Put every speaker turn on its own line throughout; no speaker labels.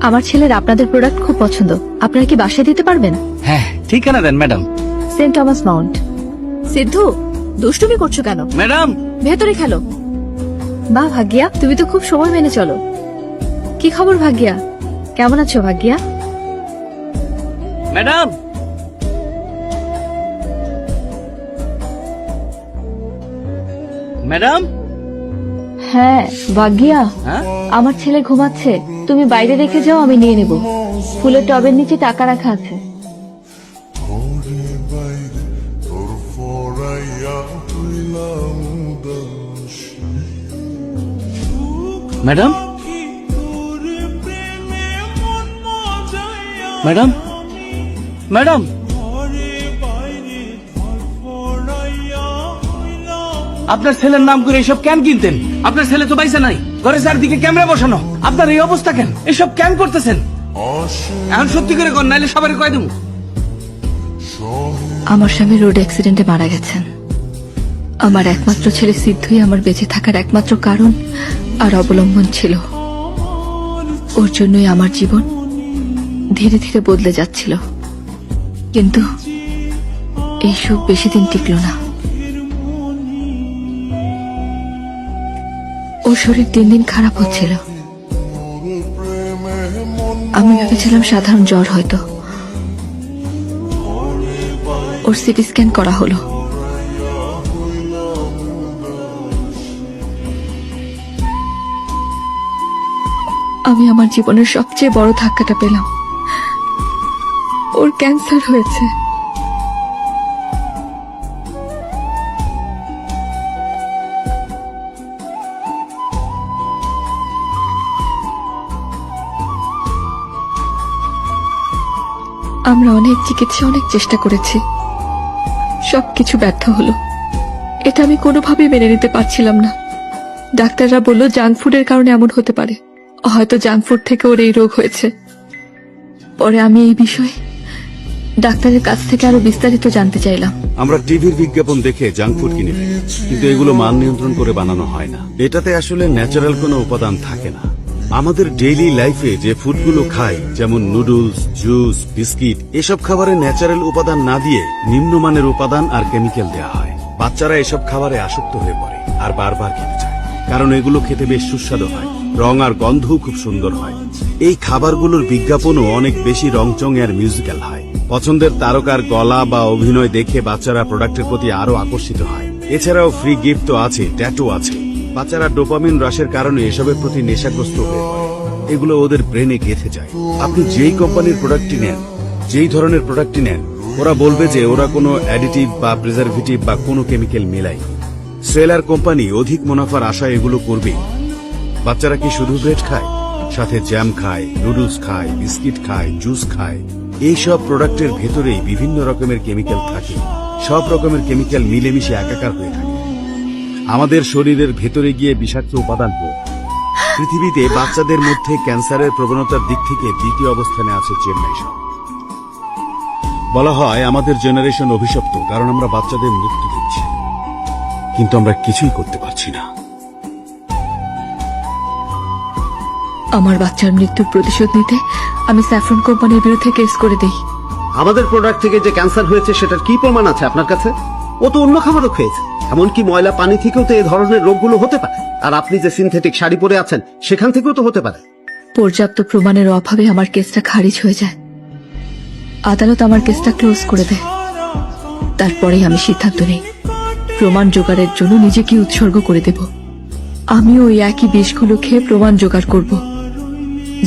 আমার ছেলের আপনাদের প্রোডাক্ট খুব পছন্দ। আপনারা কি বাসায় দিতে পারবেন?
হ্যাঁ, ঠিকানা দেন ম্যাডাম।
সেন্ট টমাস মাউন্ট। সিদ্ধু, দুষ্টুমি করছো কেন?
ম্যাডাম,
ভেতরে খেলো। বাহ ভাগ্যা, তুমি তো খুব সময় মেনে চলো। কি খবর ভাগ্যা? কেমন আছো ভাগ্যা?
Madam, madam.
হ্যাঁ ভাগ্যা,
হ্যাঁ,
আমার ছেলে ঘুমাচ্ছে, তুমি বাইরে রেখে যাও, আমি নিয়ে নেব। ফুলের টবের নিচে টাকা রাখা আছে।
Madam, madam, madam. আপনার ছেলের নাম করে এসব কেন কিনতেন? আপনার ছেলে তো বাইসা নাই, ঘরে চারদিকে ক্যামেরা বসানো। আপনার এই অবস্থা কেন? এসব কেন করতেছেন? এখন সত্যি করে কর, নাইলে সবারই কয় দেবো।
আমার স্বামী রোড অ্যাক্সিডেন্টে মারা গেছেন। আমার একমাত্র ছেলে সিদ্ধুই আমার বেঁচে থাকার একমাত্র কারণ আর অবলম্বন ছিল। ওর জন্যই আমার জীবন ধীরে ধীরে বদলে যাচ্ছিল, কিন্তু এই সুখ বেশি দিন টিকল না। ওর শরীর দিন দিন খারাপ হচ্ছিল। আমি ভেবেছিলাম সাধারণ জ্বর হয়তো। ওর সিটি স্ক্যান করা হলো। আমি আমার জীবনের সবচেয়ে বড় ধাক্কাটা পেলাম। ওর ক্যান্সার হয়েছে। আমরা অনেক চিকিৎসা, অনেক চেষ্টা করেছি, সবকিছু ব্যর্থ হলো। এটা আমি কোনোভাবেই মেনে নিতে পারছিলাম না। ডাক্তাররা বলল জাঙ্ক ফুডের কারণে এমন হতে পারে, হয়তো জাঙ্ক ফুড থেকে ওর এই রোগ হয়েছে। পরে আমি এই বিষয়ে ডাক্তারের কাছ থেকে আরো বিস্তারিত জানতে চাইলাম।
আমরা টিভির বিজ্ঞাপন দেখে জাঙ্ক ফুড কিনে ফেলি, কিন্তু এগুলো মান নিয়ন্ত্রণ করে বানানো হয় না। এটাতে আসলে ন্যাচারাল কোনো উপাদান থাকে না। আমাদের ডেইলি লাইফে যে ফুডগুলো খাই, যেমন নুডলস, জুস, বিস্কিট, এসব খাবারে ন্যাচারাল উপাদান না দিয়ে নিম্নমানের উপাদান আর কেমিক্যাল দেওয়া হয়। বাচ্চারা এসব খাবারে আসক্ত হয়ে পড়ে আর বারবার খেতে চায়, কারণ এগুলো খেতে বেশ সুস্বাদু হয়, রং আর গন্ধও খুব সুন্দর হয়। এই খাবারগুলোর বিজ্ঞাপনও অনেক বেশি রংচং আর মিউজিক্যাল হয়। পছন্দের তারকার গলা বা অভিনয় দেখে বাচ্চারা প্রোডাক্টের প্রতি আরো আকর্ষিত হয়। এছাড়াও ফ্রি গিফট তো আছে, ট্যাটু আছে। বাচ্চারা ডোপামিন রাশের কারণে এসবের প্রতি নেশাগ্রস্ত হয়ে পড়ে। এগুলো ওদের ব্রেনে গেঁথে যায়। আপনি যেই কোম্পানির প্রোডাক্টটি নেন, যেই ধরনের প্রোডাক্টটি নেন, ওরা বলবে যে ওরা কোনো অ্যাডিটিভ বা প্রিজারভেটিভ বা কোনো কেমিক্যাল মেলাই। সেলার কোম্পানি অধিক মুনাফার আশায় এগুলো করবে। বাচ্চারা কি শুধু ব্রেড খায়? সাথে জ্যাম খায়, নুডলস খায়, বিস্কিট খায়, জুস খায়। এই সব প্রোডাক্টের ভেতরেই বিভিন্ন রকমের কেমিক্যাল থাকে। সব রকমের কেমিক্যাল মিলেমিশে একাকার হয়ে থাকে, আমাদের শরীরের ভেতরে গিয়ে বিষাক্ত উপাদান হয়। পৃথিবীতে বাচ্চাদের মধ্যে ক্যান্সারের প্রবণতার দিক থেকে দ্বিতীয় অবস্থানে আছে চেন্নাই শহর। বলা হয় আমাদের জেনারেশন অভিশপ্ত, কারণ আমরা বাচ্চাদের মৃত্যু দিচ্ছি, কিন্তু আমরা কিছুই করতে পারছি না।
আমার বাচ্চার মৃত্যুর প্রতিশোধ নিতে আমি স্যাফরন কোম্পানির বিরুদ্ধে কেস করে দেই।
আমাদের প্রোডাক্ট থেকে যে ক্যান্সার হয়েছে সেটার কি প্রমাণ আছে আপনার কাছে? ও তো অন্য খাবারও খেয়েছে, এমনকি ময়লা পানি থেকেও তো এই ধরনের রোগগুলো হতে পারে। আর আপনি যে সিনথেটিক শাড়ি পরে আছেন সেখান থেকেও তো হতে পারে।
পর্যাপ্ত প্রমাণের অভাবে আমার কেসটা খারিজ হয়ে যায়। আদালত আমার কেসটা ক্লোজ করে দেয়। তারপরেই আমি সিদ্ধান্ত নিই প্রমাণ জোগাড়ের জন্য নিজেকে উৎসর্গ করে দেব। আমি ওই একই বিষগুলো খেয়ে প্রমাণ জোগাড় করব,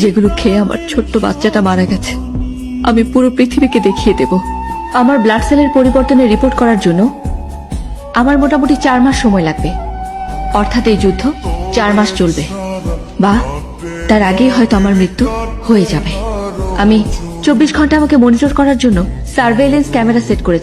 যেগুলো খেয়ে আমার ছোট্ট বাচ্চাটা মারা গেছে। আমি পুরো পৃথিবীকে দেখিয়ে দেব। আমার ব্লাড সেলের পরিবর্তনের রিপোর্ট করার জন্য আমার মোটামুটি 4 মাস সময় লাগবে। অর্থাৎ এই যুদ্ধ 4 মাস চলবে, বা তার আগেই হয়তো আমার মৃত্যু হয়ে যাবে। আমি 24 ঘন্টা আমাকে মনিটর করার জন্য সার্ভেইলেন্স ক্যামেরা সেট করে